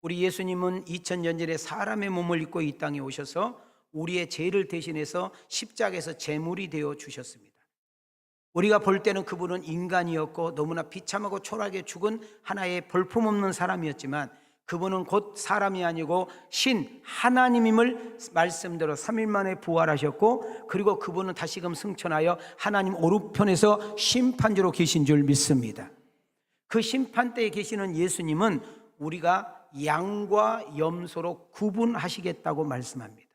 우리 예수님은 2000년 전에 사람의 몸을 입고 이 땅에 오셔서 우리의 죄를 대신해서 십자가에서 제물이 되어 주셨습니다. 우리가 볼 때는 그분은 인간이었고 너무나 비참하고 초라하게 죽은 하나의 볼품없는 사람이었지만 그분은 곧 사람이 아니고 신 하나님임을 말씀대로 3일 만에 부활하셨고 그리고 그분은 다시금 승천하여 하나님 오른편에서 심판주로 계신 줄 믿습니다. 그 심판대에 계시는 예수님은 우리가 양과 염소로 구분하시겠다고 말씀합니다.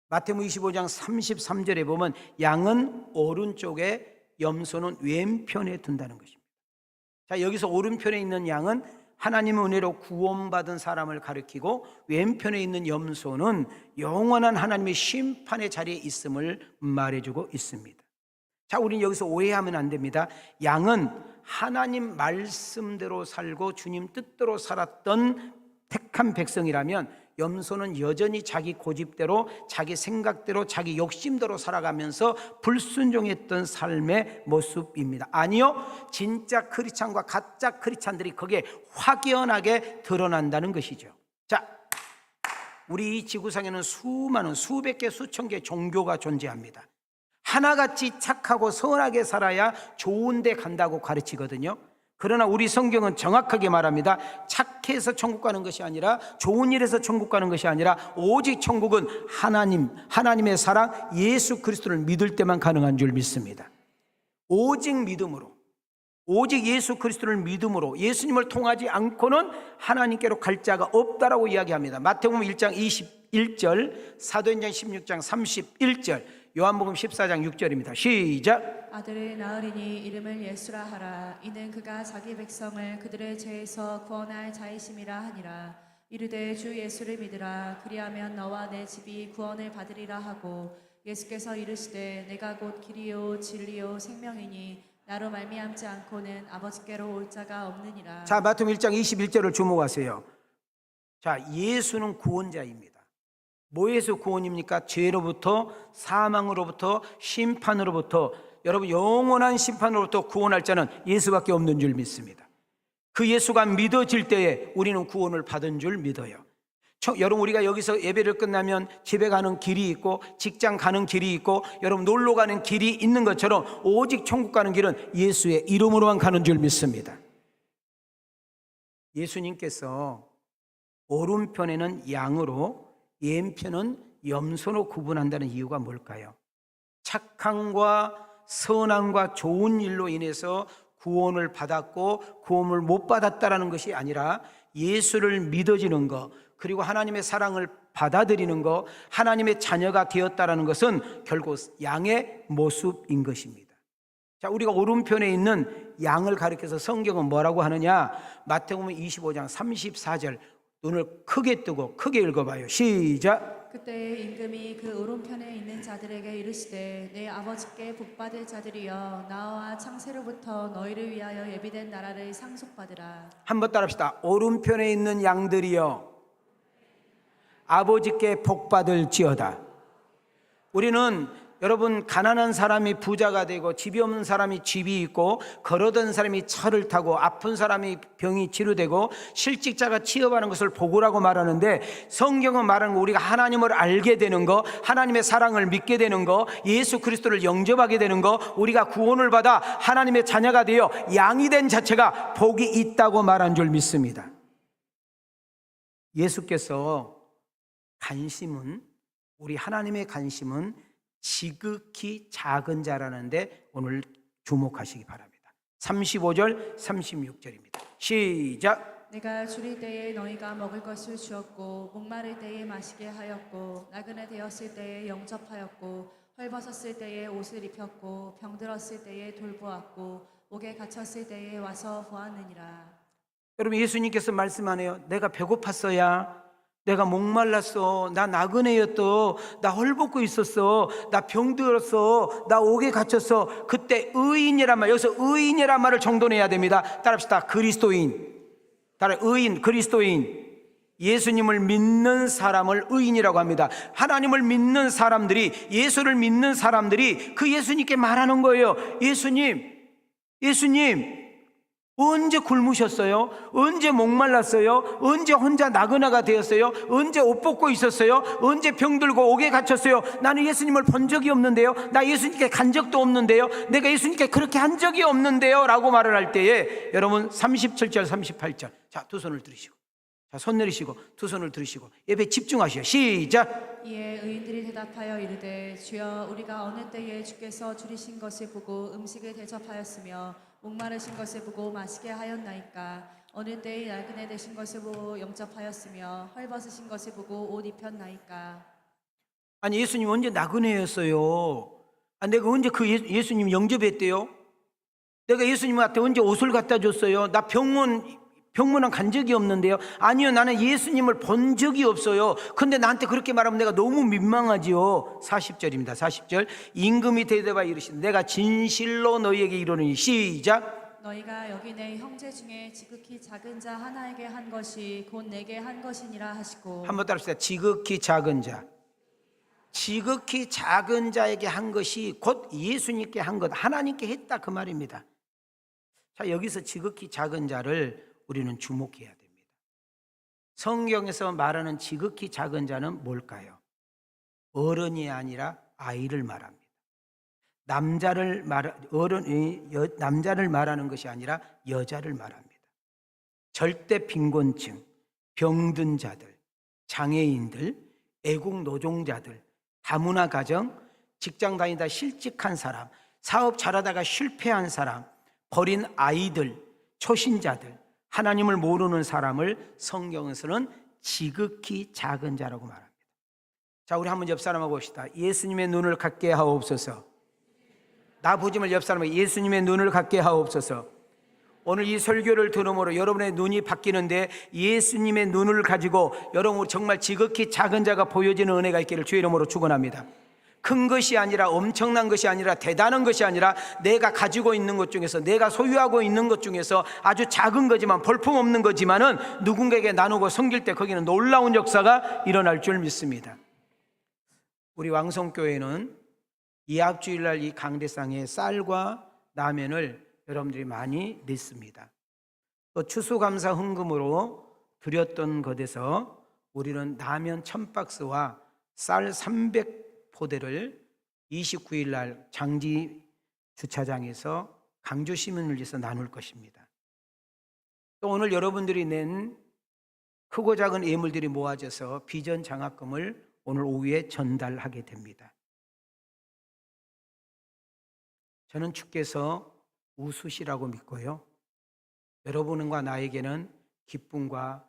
마태복음 25장 33절에 보면 양은 오른쪽에 염소는 왼편에 둔다는 것입니다. 자, 여기서 오른편에 있는 양은 하나님의 은혜로 구원받은 사람을 가리키고 왼편에 있는 염소는 영원한 하나님의 심판의 자리에 있음을 말해주고 있습니다. 자, 우리는 여기서 오해하면 안 됩니다. 양은 하나님 말씀대로 살고 주님 뜻대로 살았던 택한 백성이라면 염소는 여전히 자기 고집대로 자기 생각대로 자기 욕심대로 살아가면서 불순종했던 삶의 모습입니다. 아니요, 진짜 크리스찬과 가짜 크리스찬들이 거기에 확연하게 드러난다는 것이죠. 자, 우리 이 지구상에는 수많은 수백 개 수천 개 종교가 존재합니다. 하나같이 착하고 선하게 살아야 좋은 데 간다고 가르치거든요. 그러나 우리 성경은 정확하게 말합니다. 착해서 천국 가는 것이 아니라 좋은 일에서 천국 가는 것이 아니라 오직 천국은 하나님의 사랑 예수 그리스도를 믿을 때만 가능한 줄 믿습니다. 오직 믿음으로, 오직 예수 그리스도를 믿음으로 예수님을 통하지 않고는 하나님께로 갈 자가 없다라고 이야기합니다. 마태복음 1장 21절, 사도행전 16장 31절, 요한복음 14장 6절입니다. 시작. 아들을 낳으리니 이름을 예수라 하라. 이는 그가 자기 백성을 그들의 죄에서 구원할 자이심이라 하니라. 이르되 주 예수를 믿으라. 그리하면 너와 내 집이 구원을 받으리라 하고 예수께서 이르시되 내가 곧 길이요 진리요 생명이니 나로 말미암지 않고는 아버지께로 올 자가 없느니라. 자, 마태복음 1장 21절을 주목하세요. 자, 예수는 구원자입니다. 뭐에서 구원입니까? 죄로부터, 사망으로부터, 심판으로부터, 여러분 영원한 심판으로부터 구원할 자는 예수밖에 없는 줄 믿습니다. 그 예수가 믿어질 때에 우리는 구원을 받은 줄 믿어요. 여러분, 우리가 여기서 예배를 끝나면 집에 가는 길이 있고 직장 가는 길이 있고 여러분 놀러 가는 길이 있는 것처럼 오직 천국 가는 길은 예수의 이름으로만 가는 줄 믿습니다. 예수님께서 오른편에는 양으로 왼편은 염소로 구분한다는 이유가 뭘까요? 착함과 선함과 좋은 일로 인해서 구원을 받았고 구원을 못 받았다라는 것이 아니라 예수를 믿어지는 것, 그리고 하나님의 사랑을 받아들이는 것, 하나님의 자녀가 되었다라는 것은 결국 양의 모습인 것입니다. 자, 우리가 오른편에 있는 양을 가리켜서 성경은 뭐라고 하느냐? 마태복음 25장 34절, 눈을 크게 뜨고 크게 읽어봐요. 시작. 그때 임금이 그 오른편에 있는 자들에게 이르시되 내 아버지께 복받을 자들이여 나와 창세로부터 너희를 위하여 예비된 나라를 상속받으라. 한번 따라합시다. 오른편에 있는 양들이여 아버지께 복받을지어다. 우리는 여러분 가난한 사람이 부자가 되고 집이 없는 사람이 집이 있고 걸어던 사람이 차를 타고 아픈 사람이 병이 치료되고 실직자가 취업하는 것을 복이라고 말하는데 성경은 말하는 거 우리가 하나님을 알게 되는 거, 하나님의 사랑을 믿게 되는 거, 예수 그리스도를 영접하게 되는 거, 우리가 구원을 받아 하나님의 자녀가 되어 양이 된 자체가 복이 있다고 말한 줄 믿습니다. 예수께서 관심은, 우리 하나님의 관심은 지극히 작은 자라는데 오늘 주목하시기 바랍니다. 35절 36절입니다. 시작. 내가 줄일 때에 너희가 먹을 것을 주었고 목마를 때에 마시게 하였고 나그네 되었을 때에 영접하였고 헐벗었을 때에 옷을 입혔고 병들었을 때에 돌보았고 옥에 갇혔을 때에 와서 보았느니라. 여러분, 예수님께서 말씀하네요. 내가 배고팠어야, 내가 목말랐어. 나 나그네였어. 나 헐벗고 있었어. 나 병들었어. 나 옥에 갇혔어. 그때 의인이란 말, 여기서 의인이란 말을 정돈해야 됩니다. 따라합시다. 그리스도인. 따라 의인, 그리스도인. 예수님을 믿는 사람을 의인이라고 합니다. 하나님을 믿는 사람들이, 예수를 믿는 사람들이 그 예수님께 말하는 거예요. 예수님, 언제 굶으셨어요? 언제 목말랐어요? 언제 혼자 나그네가 되었어요? 언제 옷 벗고 있었어요? 언제 병들고 옥에 갇혔어요? 나는 예수님을 본 적이 없는데요. 나 예수님께 간 적도 없는데요. 내가 예수님께 그렇게 한 적이 없는데요 라고 말을 할 때에 여러분 37절 38절 자, 두 손을 들으시고, 자, 손 내리시고 두 손을 들으시고 예배 집중하시오. 시작. 이에 의인들이 대답하여 이르되 주여 우리가 어느 때에 주께서 줄이신 것을 보고 음식을 대접하였으며 목마르신 것을 보고 마시게 하였나이까? 어느 때에 나그네 되신 것을 보고 영접하였으며 헐벗으신 것을 보고 옷 입혔나이까? 아니 예수님 언제 나그네였어요? 내가 언제 그 예수님 영접했대요? 내가 예수님한테 언제 옷을 갖다 줬어요? 나 병문안 간 적이 없는데요. 아니요, 나는 예수님을 본 적이 없어요. 근데 나한테 그렇게 말하면 내가 너무 민망하지요. 40절입니다 40절. 임금이 대답하여 이르시되 내가 진실로 너희에게 이르노니 시작. 너희가 여기 내 형제 중에 지극히 작은 자 하나에게 한 것이 곧 내게 한 것이니라 하시고. 한번 따라합시다. 지극히 작은 자. 지극히 작은 자에게 한 것이 곧 예수님께 한 것, 하나님께 했다 그 말입니다. 자, 여기서 지극히 작은 자를 우리는 주목해야 됩니다. 성경에서 말하는 지극히 작은 자는 뭘까요? 어른이 아니라 아이를 말합니다. 남자를 말하는 것이 아니라 여자를 말합니다. 절대 빈곤층, 병든 자들, 장애인들, 애국 노동자들, 다문화 가정, 직장 다니다 실직한 사람, 사업 잘하다가 실패한 사람, 버린 아이들, 초신자들, 하나님을 모르는 사람을 성경에서는 지극히 작은 자라고 말합니다. 자, 우리 한번 옆 사람하고 봅시다. 예수님의 눈을 갖게 하옵소서. 나 보지 말 옆 사람에게 예수님의 눈을 갖게 하옵소서. 오늘 이 설교를 들음으로 여러분의 눈이 바뀌는데 예수님의 눈을 가지고 여러분 정말 지극히 작은 자가 보여지는 은혜가 있기를 주의 이름으로 축원합니다. 큰 것이 아니라, 엄청난 것이 아니라, 대단한 것이 아니라 내가 가지고 있는 것 중에서, 내가 소유하고 있는 것 중에서 아주 작은 거지만, 볼품없는 거지만은 누군가에게 나누고 섬길 때 거기는 놀라운 역사가 일어날 줄 믿습니다. 우리 왕성교회는 이합주일날 이 강대상에 쌀과 라면을 여러분들이 많이 냈습니다. 또 추수감사 헌금으로 드렸던 것에서 우리는 라면 1000박스와 쌀 300포대를 29일 날 장지 주차장에서 강주 시민을 위해서 나눌 것입니다. 또 오늘 여러분들이 낸 크고 작은 예물들이 모아져서 비전 장학금을 오늘 오후에 전달하게 됩니다. 저는 주께서 웃으시라고 믿고요. 여러분과 나에게는 기쁨과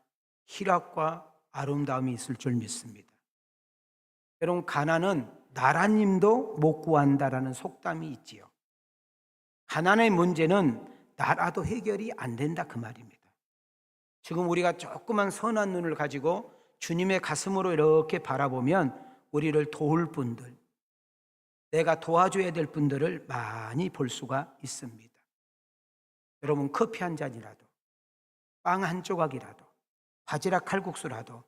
희락과 아름다움이 있을 줄 믿습니다. 여러분, 가난은 나라님도 못 구한다라는 속담이 있지요. 가난의 문제는 나라도 해결이 안 된다 그 말입니다. 지금 우리가 조그만 선한 눈을 가지고 주님의 가슴으로 이렇게 바라보면 우리를 도울 분들, 내가 도와줘야 될 분들을 많이 볼 수가 있습니다. 여러분, 커피 한 잔이라도, 빵 한 조각이라도, 바지락 칼국수라도,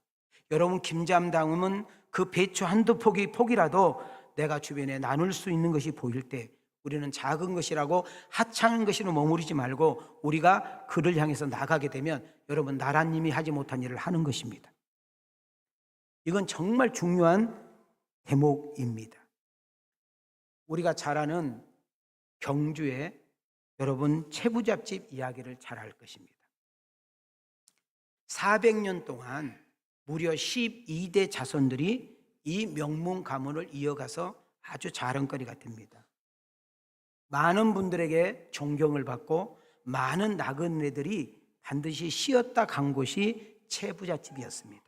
여러분 김장 담으면 그 배추 한두 폭이라도 내가 주변에 나눌 수 있는 것이 보일 때 우리는 작은 것이라고 하찮은 것으로 머무르지 말고 우리가 그를 향해서 나가게 되면 여러분, 나라님이 하지 못한 일을 하는 것입니다. 이건 정말 중요한 대목입니다. 우리가 잘 아는 경주에 여러분 채부잣집 이야기를 잘 알 것입니다. 400년 동안 무려 12대 자손들이 이 명문 가문을 이어가서 아주 자랑거리가 됩니다. 많은 분들에게 존경을 받고 많은 나그네들이 반드시 쉬었다 간 곳이 채부잣집이었습니다.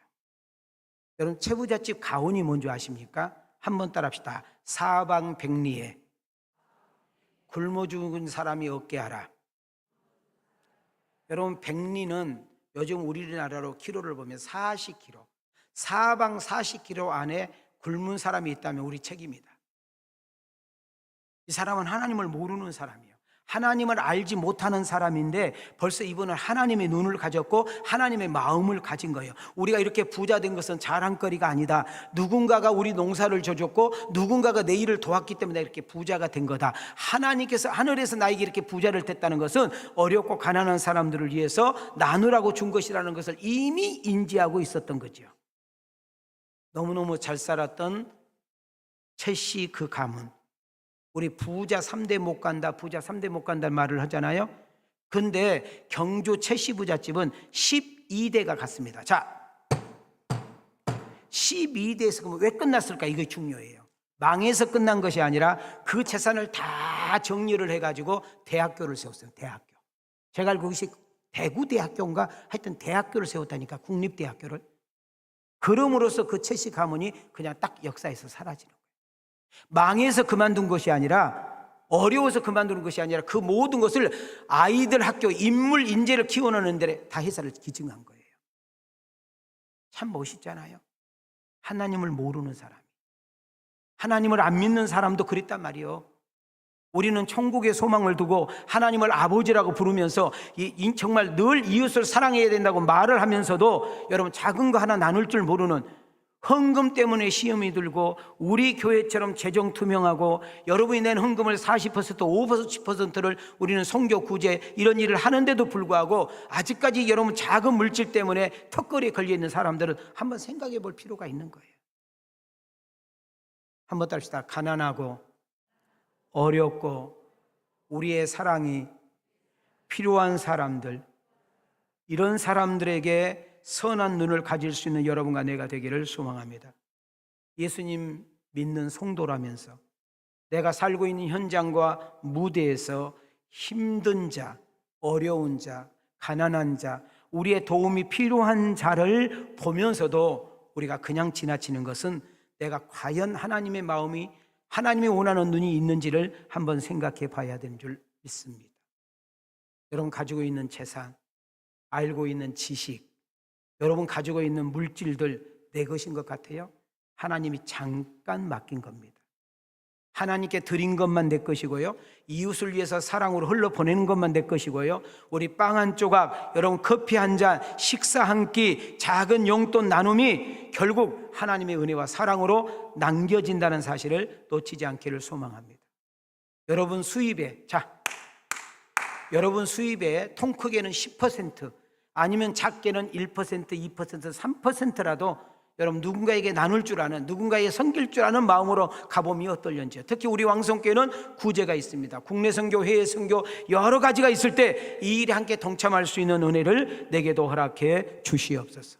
여러분, 채부잣집 가훈이 뭔지 아십니까? 한번 따라합시다. 사방백리에 굶어 죽은 사람이 없게 하라. 여러분, 백리는 요즘 우리나라로 키로를 보면 40kg, 사방 40km 안에 굶은 사람이 있다면 우리 책임이다. 이 사람은 하나님을 모르는 사람이에요. 하나님을 알지 못하는 사람인데 벌써 이분은 하나님의 눈을 가졌고 하나님의 마음을 가진 거예요. 우리가 이렇게 부자 된 것은 자랑거리가 아니다. 누군가가 우리 농사를 져줬고 누군가가 내 일을 도왔기 때문에 이렇게 부자가 된 거다. 하나님께서 하늘에서 나에게 이렇게 부자를 됐다는 것은 어렵고 가난한 사람들을 위해서 나누라고 준 것이라는 것을 이미 인지하고 있었던 거죠. 너무너무 잘 살았던 챗시 그 가문, 우리 부자 3대 못 간다, 부자 3대 못 간다는 말을 하잖아요. 근데 경주 챗시 부잣집은 12대가 갔습니다. 자, 12대에서 그러면 왜 끝났을까? 이게 중요해요. 망해서 끝난 것이 아니라 그 재산을 다 정리를 해가지고 대학교를 세웠어요. 대학교. 제가 알고 그것이 대구대학교인가 하여튼 대학교를 세웠다니까, 국립대학교를. 그럼으로써 그 챗시 가문이 그냥 딱 역사에서 사라지는 거예요. 망해서 그만둔 것이 아니라, 어려워서 그만두는 것이 아니라 그 모든 것을 아이들 학교, 인물, 인재를 키워내는 데 다 회사를 기증한 거예요. 참 멋있잖아요. 하나님을 모르는 사람, 하나님을 안 믿는 사람도 그랬단 말이에요. 우리는 천국의 소망을 두고 하나님을 아버지라고 부르면서 정말 늘 이웃을 사랑해야 된다고 말을 하면서도 여러분 작은 거 하나 나눌 줄 모르는, 헌금 때문에 시험이 들고 우리 교회처럼 재정 투명하고 여러분이 낸 헌금을 40% 50%를 우리는 선교 구제 이런 일을 하는데도 불구하고 아직까지 여러분 작은 물질 때문에 턱걸이에 걸려있는 사람들은 한번 생각해 볼 필요가 있는 거예요. 한번 따릅시다. 가난하고 어렵고 우리의 사랑이 필요한 사람들, 이런 사람들에게 선한 눈을 가질 수 있는 여러분과 내가 되기를 소망합니다. 예수님 믿는 성도라면서 내가 살고 있는 현장과 무대에서 힘든 자, 어려운 자, 가난한 자, 우리의 도움이 필요한 자를 보면서도 우리가 그냥 지나치는 것은 내가 과연 하나님의 마음이, 하나님이 원하는 눈이 있는지를 한번 생각해 봐야 되는 줄 믿습니다. 여러분 가지고 있는 재산, 알고 있는 지식, 여러분 가지고 있는 물질들 내 것인 것 같아요? 하나님이 잠깐 맡긴 겁니다. 하나님께 드린 것만 내 것이고요, 이웃을 위해서 사랑으로 흘러보내는 것만 내 것이고요, 우리 빵 한 조각, 여러분 커피 한 잔, 식사 한 끼, 작은 용돈 나눔이 결국 하나님의 은혜와 사랑으로 남겨진다는 사실을 놓치지 않기를 소망합니다. 여러분 수입에, 여러분 수입에 통 크게는 10%, 아니면 작게는 1%, 2%, 3%라도 여러분 누군가에게 나눌 줄 아는, 누군가에게 섬길 줄 아는 마음으로 가보면 어떨런지요. 특히 우리 왕성교회는 구제가 있습니다. 국내 선교, 해외 선교 여러 가지가 있을 때 이 일에 함께 동참할 수 있는 은혜를 내게도 허락해 주시옵소서.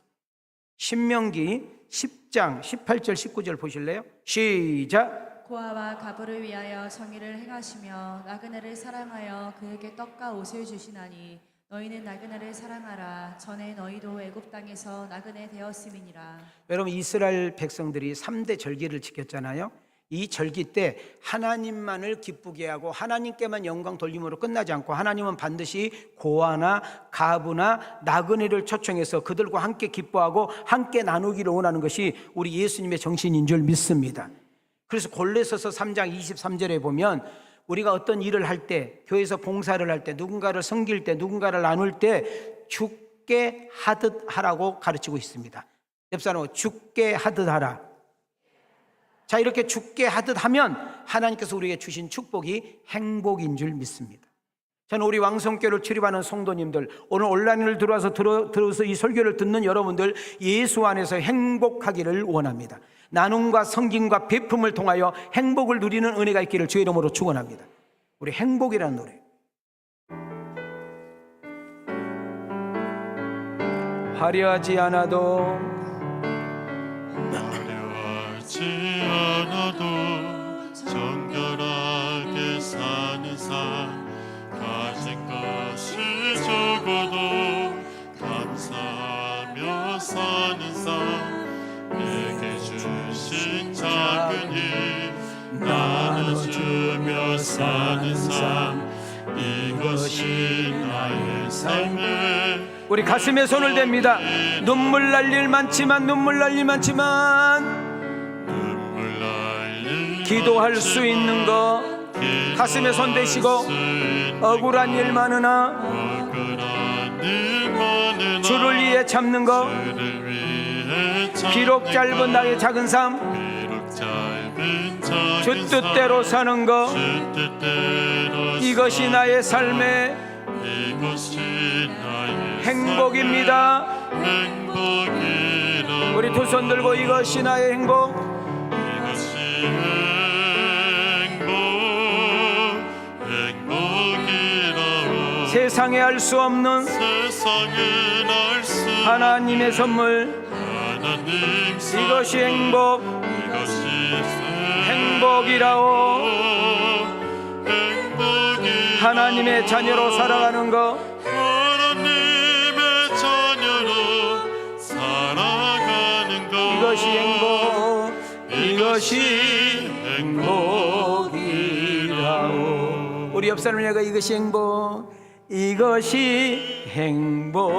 신명기 10장 18절 19절 보실래요? 시작. 고아와 가부를 위하여 정의를 행하시며 나그네를 사랑하여 그에게 떡과 옷을 주시나니 너희는 나그네를 사랑하라. 전에 너희도 애굽 땅에서 나그네 되었음이니라. 여러분 이스라엘 백성들이 3대 절기를 지켰잖아요. 이 절기 때 하나님만을 기쁘게 하고 하나님께만 영광 돌림으로 끝나지 않고 하나님은 반드시 고아나 가부나 나그네를 초청해서 그들과 함께 기뻐하고 함께 나누기를 원하는 것이 우리 예수님의 정신인 줄 믿습니다. 그래서 골로새서 3장 23절에 보면 우리가 어떤 일을 할 때, 교회에서 봉사를 할 때, 누군가를 섬길 때, 누군가를 나눌 때 죽게 하듯 하라고 가르치고 있습니다. 옆 사람은 죽게 하듯 하라. 자, 이렇게 죽게 하듯 하면 하나님께서 우리에게 주신 축복이 행복인 줄 믿습니다. 저는 우리 왕성교회를 출입하는 성도님들, 오늘 온라인을 들어서 이 설교를 듣는 여러분들 예수 안에서 행복하기를 원합니다. 나눔과 섬김과 베품을 통하여 행복을 누리는 은혜가 있기를 주의 이름으로 축원합니다. 우리 행복이라는 노래. 화려하지 않아도 정결하게 사는 삶, 가진 것이 적어도 감사하며 사는 삶, 내게 주신 작은 힘 나눠주며 사는 삶, 이것이 나의 삶의 우리 가슴에 손을 댑니다. 눈물 날 일 많지만 눈물 날 기도할 수 있는 거 가슴에 손 대시고 억울한 일 많으나 주를 위해 참는 거 비록 짧은 나의 작은 삶 주 뜻대로 사는 거 이것이 나의 삶의 행복입니다. 우리 두 손 들고 이것이 나의 행복. 세상에 알 수 없는 하나님의 선물 이것이 행복이라오. 하나님의 자녀로 살아가는 거 이것이 행복이라오. 우리 옆 사람을 내가 이것이 행복이라오.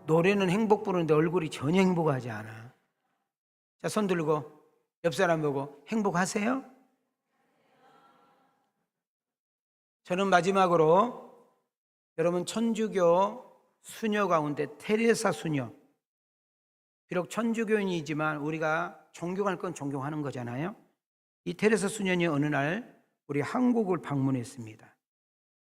노래는 행복 부르는데 얼굴이 전혀 행복하지 않아. 자, 손 들고 옆 사람 보고 행복하세요? 저는 마지막으로 여러분 천주교 수녀 가운데 테레사 수녀, 비록 천주교인이지만 우리가 존경할 건 존경하는 거잖아요. 이 테레사 수녀이 어느 날 우리 한국을 방문했습니다.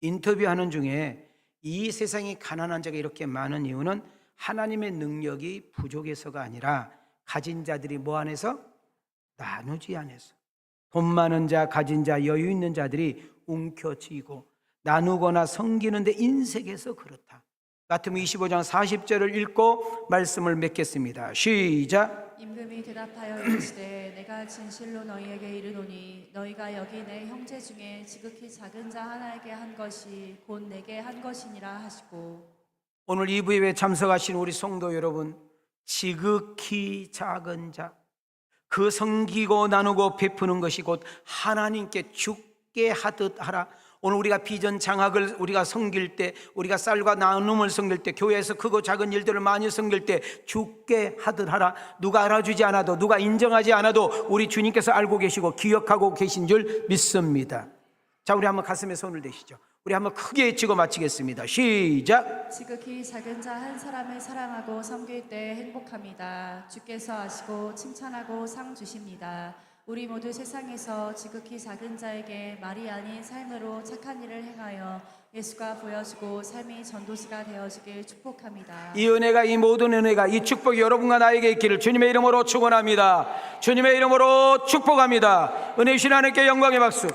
인터뷰하는 중에 이 세상이 가난한 자가 이렇게 많은 이유는 하나님의 능력이 부족해서가 아니라 가진 자들이 뭐 안에서? 나누지 않아서. 돈 많은 자, 가진 자, 여유 있는 자들이 움켜쥐고 나누거나 섬기는데 인색해서 그렇다. 마태복음 25장 40절을 읽고 말씀을 맺겠습니다. 시작. 임금이 대답하여 이르시되 내가 진실로 너희에게 이르노니 너희가 여기 내 형제 중에 지극히 작은 자 하나에게 한 것이 곧 내게 한 것이니라 하시고. 오늘 2부에 참석하신 우리 성도 여러분, 지극히 작은 자, 그 섬기고 나누고 베푸는 것이 곧 하나님께 죽게 하듯 하라. 오늘 우리가 비전 장학을 우리가 섬길 때, 우리가 쌀과 나눔을 섬길 때, 교회에서 크고 작은 일들을 많이 섬길 때 죽게 하듯 하라. 누가 알아주지 않아도, 누가 인정하지 않아도 우리 주님께서 알고 계시고 기억하고 계신 줄 믿습니다. 자, 우리 한번 가슴에 손을 대시죠. 우리 한번 크게 외치고 마치겠습니다. 시작. 지극히 작은 자 한 사람을 사랑하고 섬길 때 행복합니다. 주께서 아시고 칭찬하고 상 주십니다. 우리 모두 세상에서 지극히 작은 자에게 말이 아닌 삶으로 착한 일을 행하여 예수가 보여지고 삶이 전도시가 되어지길 축복합니다. 이 은혜가, 이 모든 은혜가, 이 축복이 여러분과 나에게 있기를 주님의 이름으로 축원합니다. 주님의 이름으로 축복합니다. 은혜 주신 하나님께 영광의 박수.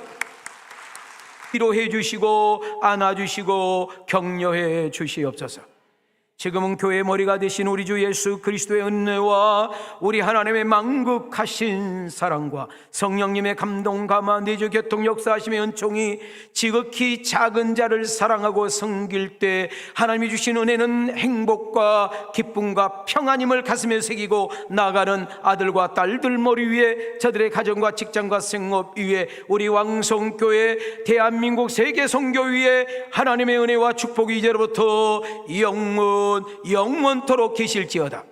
위로해 주시고 안아주시고 격려해 주시옵소서. 지금은 교회의 머리가 되신 우리 주 예수 그리스도의 은혜와 우리 하나님의 만극하신 사랑과 성령님의 감동 감화 내주 교통 역사하심의 은총이 지극히 작은 자를 사랑하고 섬길 때 하나님이 주신 은혜는 행복과 기쁨과 평안임을 가슴에 새기고 나가는 아들과 딸들 머리 위에, 저들의 가정과 직장과 생업 위에, 우리 왕성교회 대한민국 세계 선교 위에 하나님의 은혜와 축복이 이제로부터 영원토록 계실지어다.